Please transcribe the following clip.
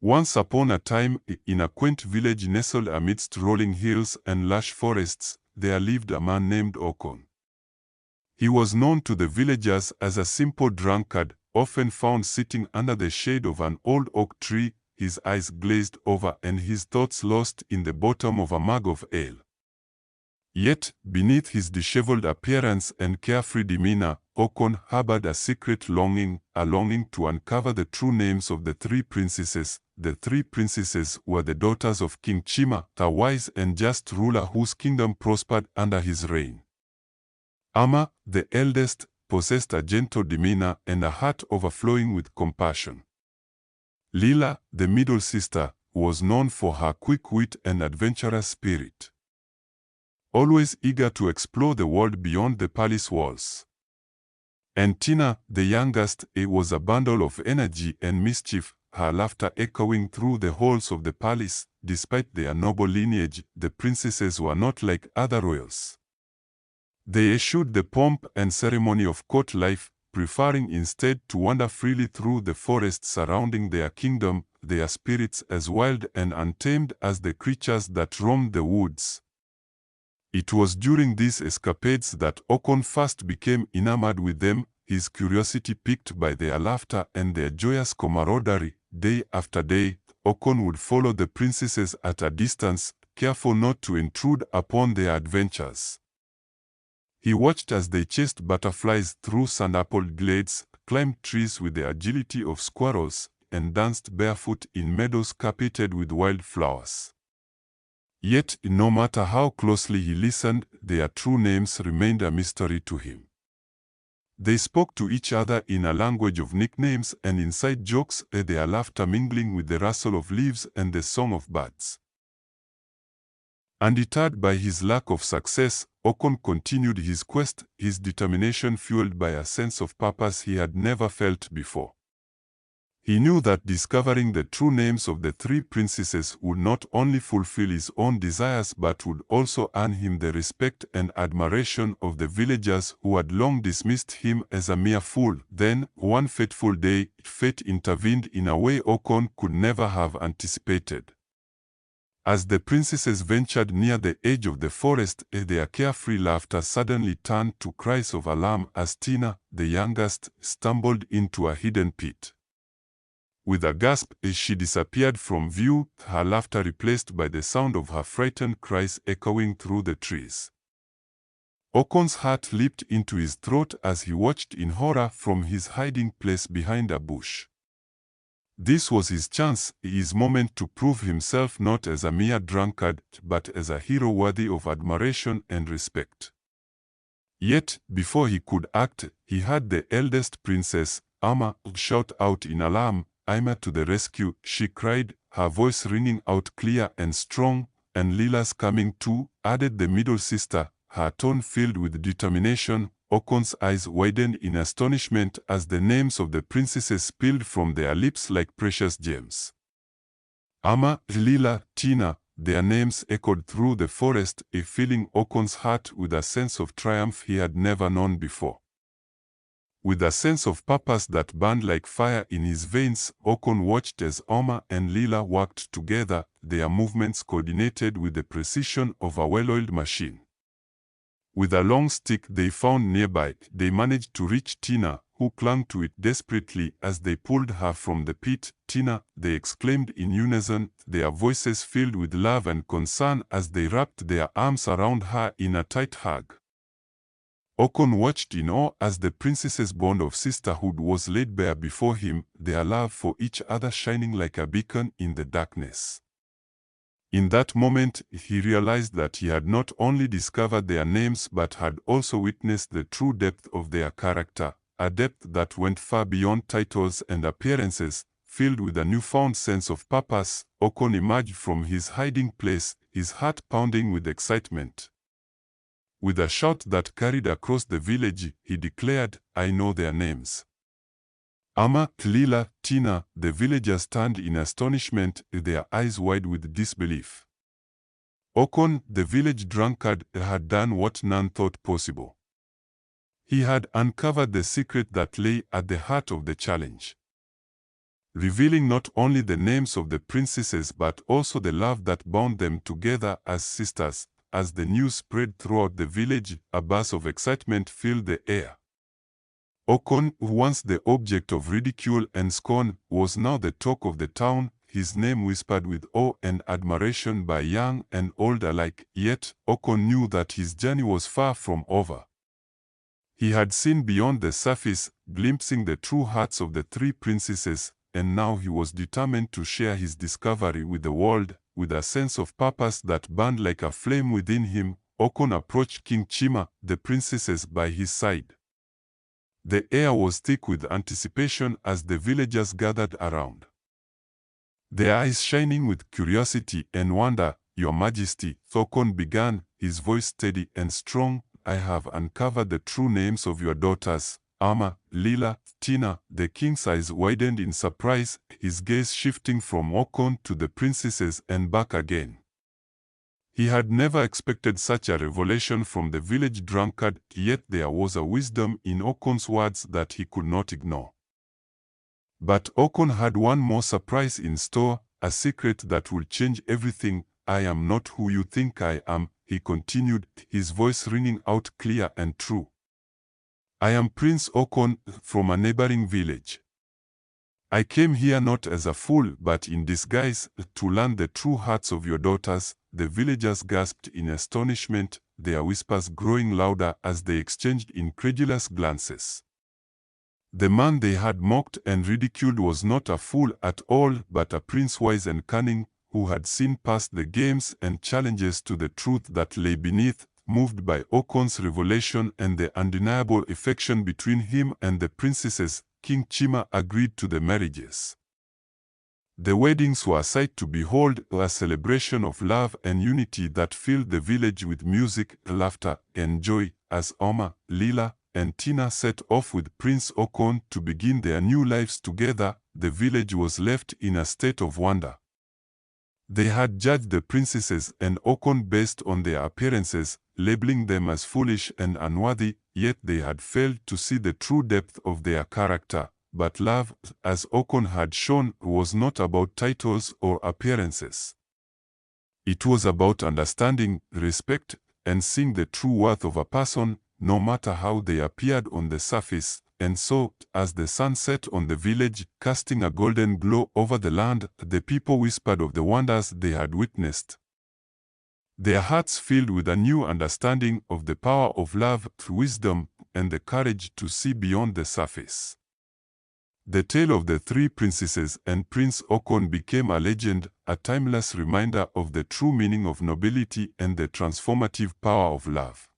Once upon a time, in a quaint village nestled amidst rolling hills and lush forests, there lived a man named Okon. He was known to the villagers as a simple drunkard, often found sitting under the shade of an old oak tree, his eyes glazed over and his thoughts lost in the bottom of a mug of ale. Yet, beneath his disheveled appearance and carefree demeanor, Okon harbored a secret longing, a longing to uncover the true names of the three princesses. The three princesses were the daughters of King Chima, a wise and just ruler whose kingdom prospered under his reign. Ama, the eldest, possessed a gentle demeanor and a heart overflowing with compassion. Lila, the middle sister, was known for her quick wit and adventurous spirit, always eager to explore the world beyond the palace walls. And Tina, the youngest, was a bundle of energy and mischief, her laughter echoing through the halls of the palace. Despite their noble lineage, the princesses were not like other royals. They eschewed the pomp and ceremony of court life, preferring instead to wander freely through the forests surrounding their kingdom, their spirits as wild and untamed as the creatures that roamed the woods. It was during these escapades that Okon first became enamored with them, his curiosity piqued by their laughter and their joyous camaraderie. Day after day, Okon would follow the princesses at a distance, careful not to intrude upon their adventures. He watched as they chased butterflies through sand-appled glades, climbed trees with the agility of squirrels, and danced barefoot in meadows carpeted with wildflowers. Yet, no matter how closely he listened, their true names remained a mystery to him. They spoke to each other in a language of nicknames and inside jokes, their laughter mingling with the rustle of leaves and the song of birds. Undeterred by his lack of success, Okon continued his quest, his determination fueled by a sense of purpose he had never felt before. He knew that discovering the true names of the three princesses would not only fulfill his own desires but would also earn him the respect and admiration of the villagers who had long dismissed him as a mere fool. Then, one fateful day, fate intervened in a way Okon could never have anticipated. As the princesses ventured near the edge of the forest, their carefree laughter suddenly turned to cries of alarm as Tina, the youngest, stumbled into a hidden pit. With a gasp, she disappeared from view, her laughter replaced by the sound of her frightened cries echoing through the trees. Okon's heart leaped into his throat as he watched in horror from his hiding place behind a bush. This was his chance, his moment to prove himself not as a mere drunkard, but as a hero worthy of admiration and respect. Yet, before he could act, he heard the eldest princess, Ama, shout out in alarm, "I'm to the rescue," she cried, her voice ringing out clear and strong. "And Lila's coming too," added the middle sister, her tone filled with determination. Okon's eyes widened in astonishment as the names of the princesses spilled from their lips like precious gems. Ama, Lila, Tina, their names echoed through the forest, filling Okon's heart with a sense of triumph he had never known before. With a sense of purpose that burned like fire in his veins, Okon watched as Ama and Lila worked together, their movements coordinated with the precision of a well-oiled machine. With a long stick they found nearby, they managed to reach Tina, who clung to it desperately as they pulled her from the pit. "Tina," they exclaimed in unison, their voices filled with love and concern as they wrapped their arms around her in a tight hug. Okon watched in awe as the princesses' bond of sisterhood was laid bare before him, their love for each other shining like a beacon in the darkness. In that moment, he realized that he had not only discovered their names but had also witnessed the true depth of their character, a depth that went far beyond titles and appearances. Filled with a newfound sense of purpose, Okon emerged from his hiding place, his heart pounding with excitement. With a shout that carried across the village, he declared, "I know their names." Ama, Lila, Tina, the villagers turned in astonishment, their eyes wide with disbelief. Okon, the village drunkard, had done what none thought possible. He had uncovered the secret that lay at the heart of the challenge. revealing not only the names of the princesses but also the love that bound them together as sisters. As the news spread throughout the village, a buzz of excitement filled the air. Okon, once the object of ridicule and scorn, was now the talk of the town, his name whispered with awe and admiration by young and old alike. Yet, Okon knew that his journey was far from over. He had seen beyond the surface, glimpsing the true hearts of the three princesses, and now he was determined to share his discovery with the world. With a sense of purpose that burned like a flame within him, Okon approached King Chima, the princesses by his side. The air was thick with anticipation as the villagers gathered around, their eyes shining with curiosity and wonder. "Your Majesty," Okon began, his voice steady and strong, "I have uncovered the true names of your daughters, Ama, Lila, Tina." The king's eyes widened in surprise, his gaze shifting from Okon to the princesses and back again. He had never expected such a revelation from the village drunkard, yet there was a wisdom in Okon's words that he could not ignore. But Okon had one more surprise in store, a secret that will change everything. "I am not who you think I am," he continued, his voice ringing out clear and true. "I am Prince Okon from a neighboring village. I came here not as a fool but in disguise, to learn the true hearts of your daughters." The villagers gasped in astonishment, their whispers growing louder as they exchanged incredulous glances. The man they had mocked and ridiculed was not a fool at all, but a prince wise and cunning, who had seen past the games and challenges to the truth that lay beneath. Moved by Okon's revelation and the undeniable affection between him and the princesses, King Chima agreed to the marriages. The weddings were a sight to behold, a celebration of love and unity that filled the village with music, laughter, and joy. As Oma, Lila, and Tina set off with Prince Okon to begin their new lives together, the village was left in a state of wonder. They had judged the princesses and Okon based on their appearances, labeling them as foolish and unworthy, yet they had failed to see the true depth of their character. But love, as Okon had shown, was not about titles or appearances. It was about understanding, respect, and seeing the true worth of a person, no matter how they appeared on the surface. And so, as the sun set on the village, casting a golden glow over the land, the people whispered of the wonders they had witnessed. Their hearts filled with a new understanding of the power of love, wisdom, and the courage to see beyond the surface. The tale of the three princesses and Prince Okon became a legend, a timeless reminder of the true meaning of nobility and the transformative power of love.